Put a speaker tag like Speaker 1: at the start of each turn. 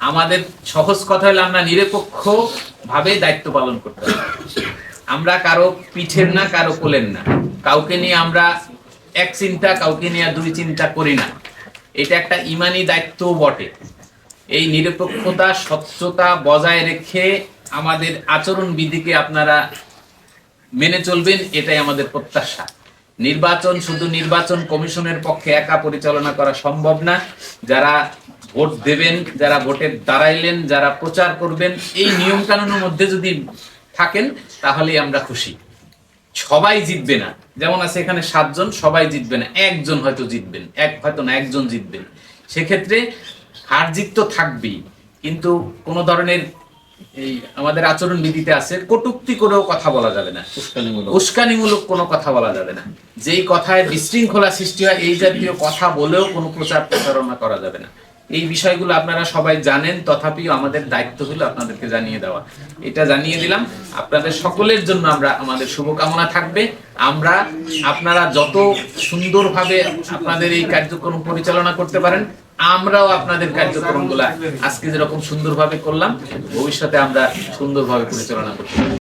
Speaker 1: আমাদের সহজ কথা হলো আমরা নিরপেক্ষ ভাবে দায়িত্ব পালন করতে হবে। আমরা কারো পিঠের না, কারো কোলের না, কাউকে নিয়ে আমরা এক চিন্তা, কাউকে নিয়ে দুই চিন্তা করি না। এটা একটা ইমানি দায়িত্বও বটে। এই নিরপেক্ষতা, স্বচ্ছতা বজায় রেখে আমাদের আচরণ বিধিকে আপনারা মেনে চলবেন, এটাই আমাদের প্রত্যাশা। নির্বাচন শুধু নির্বাচন কমিশনের পক্ষে একা পরিচালনা করা সম্ভব না। যারা ভোট দেবেন, যারা ভোটে দাঁড়াইলেন, যারা প্রচার করবেন, এই নিয়ম কানুনের মধ্যে যদি থাকেন তাহলেই আমরা খুশি। সবাই জিতবে না, যেমন আছে এখানে 7 জন, সবাই জিতবে না, একজন হয়তো জিতবেন, একজন জিতবেন। সেক্ষেত্রে হার জিত তো থাকবেই, কিন্তু কোন ধরনের এই আমাদের আচরণ বিধিতে আছে কটূক্তি করেও কথা বলা যাবে না, উস্কানিমূলক কোনো কথা বলা যাবে না। যেই কথায় বিশৃঙ্খলা সৃষ্টি হয় এই জাতীয় কথা বলেও কোনো প্রচার প্রচারণা করা যাবে না। এই বিষয়গুলো আপনারা সবাই জানেন, তথাপিও আমাদের দায়িত্ব হলো আপনাদেরকে জানিয়ে দেওয়া। এটা জানিয়ে দিলাম। আপনাদের সকলের জন্য আমাদের শুভকামনা থাকবে। আপনারা যত সুন্দরভাবে আপনাদের এই কার্যক্রম পরিচালনা করতে পারেন, আমরাও আপনাদের কার্যক্রমগুলা আজকে যেরকম সুন্দরভাবে করলাম, ভবিষ্যতে আমরা সুন্দরভাবে পরিচালনা করতে পারি।